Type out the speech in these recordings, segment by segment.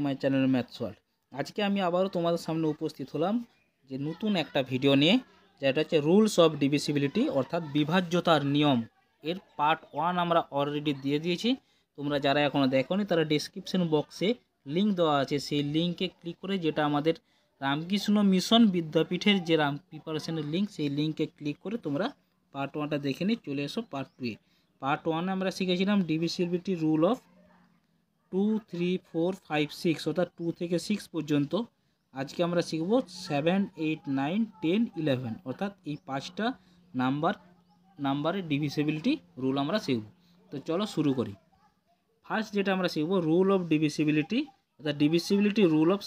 My channel maths world. আজকে আমি আবারও তোমাদের সামনে উপস্থিত হলাম যে নতুন একটা ভিডিও নিয়ে, যেটা হচ্ছে রুলস অফ ডিভিসিবিলিটি অর্থাৎ বিভাজ্যতার নিয়ম। এর পার্ট 1 আমরা অলরেডি দিয়ে দিয়েছি। তোমরা যারা এখনও দেখোনি তারা ডেসক্রিপশন বক্সে লিঙ্ক দেওয়া আছে, সেই লিঙ্কে ক্লিক করে, যেটা আমাদের রামকৃষ্ণ মিশন বিদ্যাপীঠের যে প্রিপারেশনের লিঙ্ক, সেই লিঙ্কে ক্লিক করে তোমরা পার্ট 1টা দেখে নিয়ে চলে এসো পার্ট 2-এ। পার্ট 1 আমরা শিখেছিলাম ডিভিসিবিলিটি রুল অফ 2, 3, 4, 5, 6 অর্থাৎ 2 থেকে 6 পর্যন্ত। আজকে আমরা শিখব 7, 8, 9, 10, 11 অর্থাৎ এই 5টা নাম্বারের ডিভিসিবিলিটি রুল আমরা শিখব। তো চলো শুরু করি। ফার্স্ট যেটা আমরা শিখব রুল অফ ডিভিসিবিলিটি অর্থাৎ ডিভিসিবিলিটি রুল অফ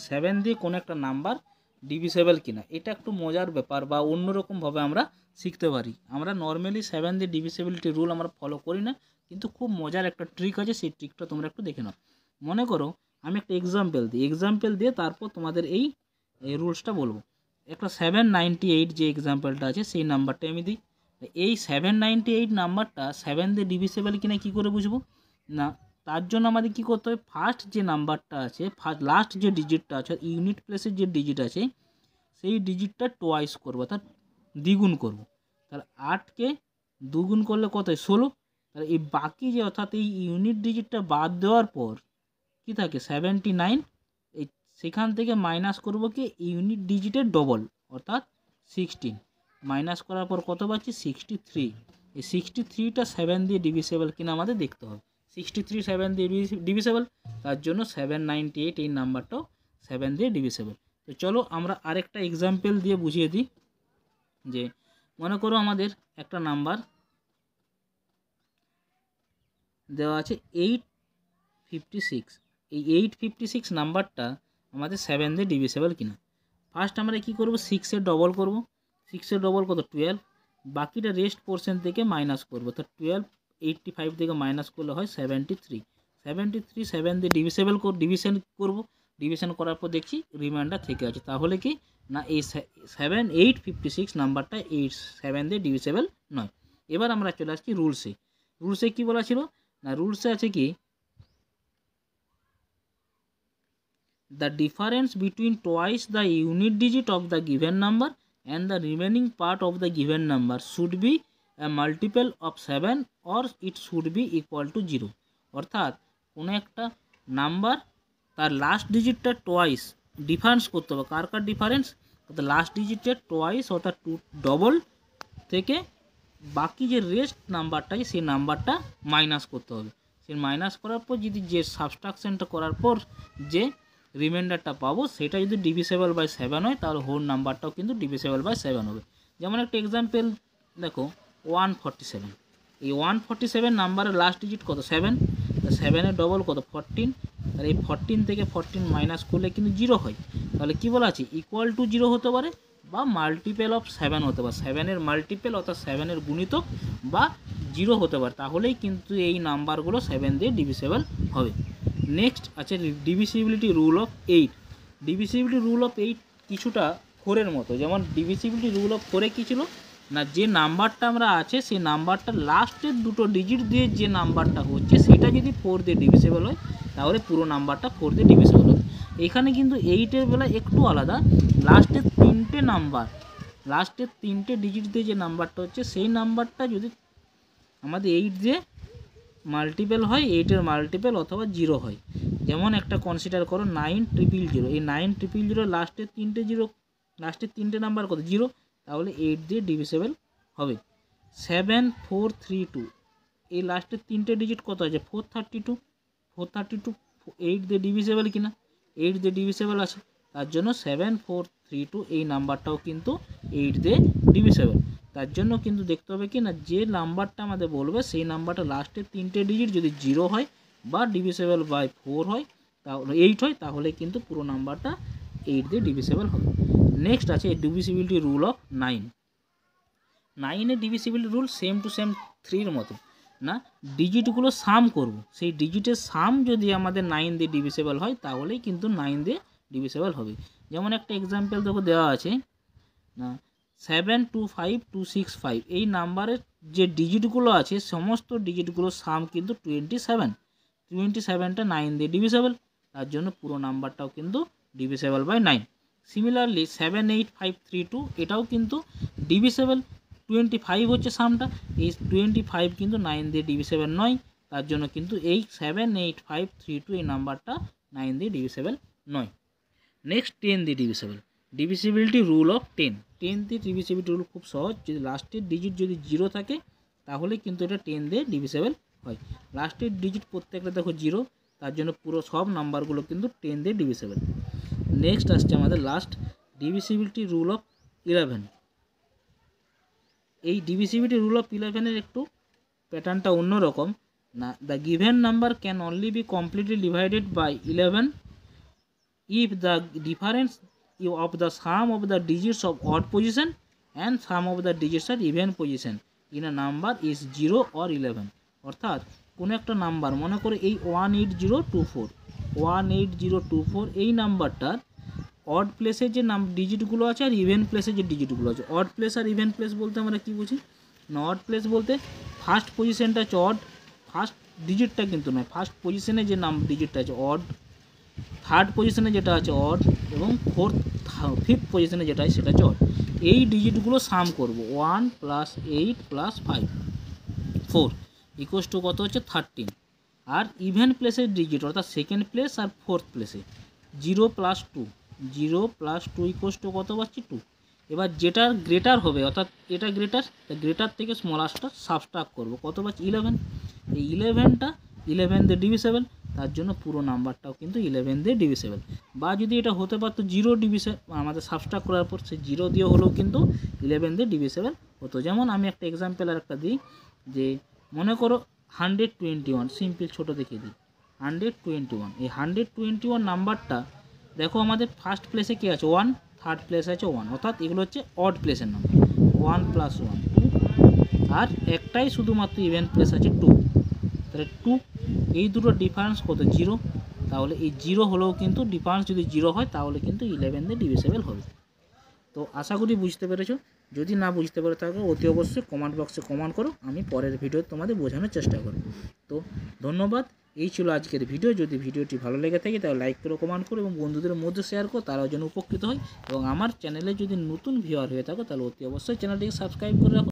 7 দিয়ে কোনো একটা নাম্বার ডিভিসেবল কিনা। এটা একটু মজার ব্যাপার বা অন্যরকমভাবে আমরা শিখতে পারি। আমরা নর্মালি 7 দিয়ে ডিভিসিবিলিটি রুল আমরা ফলো করি না, কিন্তু খুব মজার একটা ট্রিক আছে, সেই ট্রিকটা তোমরা একটু দেখে নাও। মনে করো আমি একটা এক্সাম্পল দিয়ে তারপর তোমাদের এই রুলসটা বলবো। একটা 798 যে এক্সাম্পলটা আছে সেই নাম্বারটা আমি দিই। এই 798 নাম্বারটা 7 দিয়ে ডিভিসেবল কিনা কী করে বুঝবো না? তার জন্য আমাদের কী করতে হবে, ফার্স্ট যে নাম্বারটা আছে, লাস্ট যে ডিজিটটা আছে, ইউনিট প্লেসের যে ডিজিট আছে, সেই ডিজিটটা টোয়াইস করবো অর্থাৎ দ্বিগুণ করব। তাহলে 8কে দুগুণ করলে কত হয়? 16। তাহলে এই বাকি যে অর্থাৎ এই ইউনিট ডিজিটটা বাদ দেওয়ার পর কি থাকে 79, এই সেখান থেকে মাইনাস করব কি ইউনিট ডিজিটের ডবল অর্থাৎ 16। মাইনাস করার পর কত পাচ্ছি 63। এই 63টা 7 দিয়ে ডিভিসেবল কিনা আমাদের দেখতে হবে। 63 7 দিয়ে ডিভিসেবল, তার জন্য 798 এই নাম্বারটাও 7 দিয়ে ডিভিসেবল। তো চলো আমরা আরেকটা এক্সাম্পল দিয়ে বুঝিয়ে দিই। যে মনে করো আমাদের একটা নাম্বার দেওয়া আছে 856। এই 856 নাম্বারটা আমাদের 7 দিয়ে ডিভিসেবল কিনা। ফার্স্ট আমরা কি করব, 6-এর ডবল করব। 6-এর ডবল কত 12, বাকিটা রেস্ট পোর্শন থেকে মাইনাস করব। তো 12 85 থেকে মাইনাস করলে হয় 73। 7 দিয়ে ডিভিশন করব। ডিভিশন করার পর দেখছি রিমাইন্ডার থেকে আছে, তাহলে কি না এই 856 নাম্বারটা 7 দিয়ে ডিভিসেবল নয়। এবার আমরা চলে আসছি রুলসে কি বলা ছিল না, রুলসে আছে কি the difference between twice the unit digit of the given number and the remaining part of the given number should be a multiple of 7 or it should be equal to 0। অর্থাৎ কোনো একটা নাম্বার তার last ডিজিটটা twice difference করতে হবে। কার difference? অর্থাৎ last ডিজিটের twice অর্থাৎ 2 double থেকে বাকি যে রেস্ট নাম্বারটা আছে সেই নাম্বারটা মাইনাস করতে হবে। সেই মাইনাস করার পর যদি যে সাবস্ট্রাকশনটা করার পর যে রিমাইন্ডারটা পাবো সেটা যদি ডিভিসেবল বাই 7 হয়, তাহলে হোল নাম্বারটাও কিন্তু ডিভিসেবল বাই 7 হবে। যেমন একটা এক্সাম্পল দেখো 147। এই 147 নাম্বারের লাস্ট ডিজিট কত 7, 7-এর ডবল কত 14। তাহলে এই 14 থেকে 14 মাইনাস করলে কিন্তু 0 হয়। তাহলে কি বলা আছে, ইকুয়াল টু 0 হতে পারে বা মাল্টিপেল অফ 7 হতে পারে। 7-এর মাল্টিপেল অর্থাৎ 7-এর গুণিতক বা 0 হতে পারে, তাহলেই কিন্তু এই নাম্বারগুলো 7 দিয়ে ডিভিসেবল হবে। নেক্সট আছে divisibility rule of 8। Divisibility rule of 8 কিছুটা 4-এর মতো। যেমন ডিভিসিবিলিটি রুল অফ 4-এ কী ছিল না, যে নাম্বারটা আমরা আছে সেই নাম্বারটা লাস্টের দুটো ডিজিট দিয়ে যে নাম্বারটা হচ্ছে সেটা যদি 4 দিয়ে ডিভিসেবল হয়, তাহলে পুরো নাম্বারটা 4 দিয়ে ডিভিসেবল হবে। এখানে কিন্তু 8-এর বেলা একটু আলাদা। লাস্টের 3টে ডিজিট দিয়ে যে নাম্বারটা হচ্ছে সেই নাম্বারটা যদি আমাদের 8 দিয়ে মাল্টিপেল হয়, 8-এর মাল্টিপেল অথবা 0 হয়। যেমন একটা কনসিডার করো 9000। এই 9000 লাস্টের 3টে নাম্বার কত 0, তাহলে 8 দিয়ে ডিভিসেবল হবে। 7432 এই লাস্টের 3টে ডিজিট কত আছে 432। 8 দিয়ে ডিভিসেবল কিনা, 8 দিয়ে ডিভিসেবল আছে, তার জন্য 7432 এই নাম্বারটাও কিন্তু 8 দিয়ে ডিভিসেবল। তার জন্য কিন্তু দেখতে হবে কি না, যে নাম্বারটা আমাদের বলবে সেই নাম্বারটা লাস্টের 3টে ডিজিট যদি 0 হয় বা ডিভিসেবল বাই 4 হয়, তাহলে 8 হয়, তাহলে কিন্তু পুরো নাম্বারটা 8 দিয়ে ডিভিসেবল হবে। নেক্সট আছে ডিভিসিবিলিটি রুল অফ 9। 9-এর divisibility rule same to same 3-এর মতো না, ডিজিটগুলো সাম করব। সেই ডিজিটের সাম যদি আমাদের 9 দিয়ে ডিভিসেবল হয়, তাহলেই কিন্তু 9 দিয়ে ডিভিসেবল হবে। যেমন একটা এক্সাম্পল দেখো দেওয়া আছে না 725265। এই নাম্বারের যে ডিজিটগুলো আছে সমস্ত ডিজিটগুলো সাম কিন্তু 27। 27টা 9 দিয়ে ডিভিসেবল। তার জন্য পুরো নাম্বারটাও কিন্তু ডিভিসেবল বাই 9। সিমিলারলি 78532 এটাও কিন্তু ডিভিসেবল, 25 হচ্ছে সামটা, এই 25 কিন্তু 9 দিয়ে ডিভিসেবল নয়, তার জন্য কিন্তু এই 78532 এই নাম্বারটা 9 দিয়ে ডিভিসেবল নয়। নেক্সট 10 দিয়ে ডিভিসেবল, ডিভিসিবিলিটি রুল অফ 10 দিয়ে ডিভিসিবিলিটি রুল খুব সহজ, যদি লাস্টের ডিজিট যদি 0 থাকে তাহলে কিন্তু এটা 10 দিয়ে ডিভিসেবল হয়। লাস্টের ডিজিট প্রত্যেকটা দেখো 0, তার জন্য পুরো সব নাম্বারগুলো কিন্তু 10 দিয়ে ডিভিসেবল। নেক্সট আসছে আমাদের লাস্ট ডিভিসিবিলিটি রুল অফ 11। এই ডিভিসিবিলিটি রুল অফ 11-এর একটু প্যাটার্নটা অন্যরকম না। The given number can only be completely divided by 11 if the difference of the sum of the digits of odd position and sum of the digits of even position in a number is 0 or 11। অর্থাৎ কোনো একটা number, মনে করে এই 18024 এই নাম্বারটার odd প্লেসের যে ডিজিটগুলো আছে আর ইভেন প্লেসের যে ডিজিটগুলো আছে। অড প্লেস আর ইভেন প্লেস বলতে আমরা কী বুঝি না, অড প্লেস বলতে ফার্স্ট পজিশনটা হচ্ছে অড, ফার্স্ট ডিজিটটা কিন্তু নয়, ফার্স্ট পজিশনে যে ডিজিটটা আছে অড, থার্ড পজিশনে যেটা আছে অড, এবং ফিফথ পজিশনে যেটা আছে সেটা হচ্ছে অড। এই ডিজিটগুলো সাম করব, 1 + 8 + 5 4 ইকুয়ালস টু কত হচ্ছে 13। আর ইভেন প্লেসের ডিজিট অর্থাৎ সেকেন্ড প্লেস আর ফোর্থ প্লেসে 0 + 2 ইকুয়ালস টু কত পাচ্ছি 2। এবার যেটার গ্রেটার হবে অর্থাৎ এটা গ্রেটার থেকে স্মলারটা সাবস্ট্রাক্ট করব, কত পাচ্ছি 11। এই 11টা 11 দিয়ে ডিভিসেবল, তার জন্য পুরো নাম্বারটাও কিন্তু 11 দিয়ে ডিভিসেবল। বা যদি এটা হতে পারতো 0 ডিভিসেবল, আমাদের সাবস্ট্রাক্ট করার পর সে 0 দিয়ে হলেও কিন্তু 11 দিয়ে ডিভিসেবল হতো। যেমন আমি একটা এক্সাম্পল আর একটা দিই, যে মনে করো 121, সিম্পল ছোট দেখিয়ে দিই 121। এই 121 নাম্বারটা দেখো আমাদের ফার্স্ট প্লেসে কি আছে 1, থার্ড প্লেসে আছে 1, অর্থাৎ এগুলো হচ্ছে অড প্লেসের নাম্বার, 1 + 1 2, আর একটাই শুধুমাত্র ইভেন প্লেস আছে 2, তাহলে 2। এই দুটো ডিফারেন্স কত 0, তাহলে এই 0 হলেও কিন্তু ডিফারেন্স যদি 0 হয় তাহলে কিন্তু 11 দিয়ে ডিভিসেবল হবে। তো আশা করি বুঝতে পেরেছো। যদি না বুঝতে পারে থাকো অতি অবশ্যই কমেন্ট বক্সে কমেন্ট করো, আমি পরের ভিডিও তোমাদের বোঝানোর চেষ্টা করব। তো ধন্যবাদ, এই ছিল আজকের ভিডিও। যদি ভিডিওটি ভালো লেগে থাকে তাহলে লাইক করো, কমেন্ট করো এবং বন্ধুদের মধ্যে শেয়ার করো, তারাও যেন উপকৃত হয়। এবং আমার চ্যানেলে যদি নতুন ভিউয়ার হয়ে থাকো তাহলে অতি অবশ্যই চ্যানেলটিকে সাবস্ক্রাইব করে রাখো।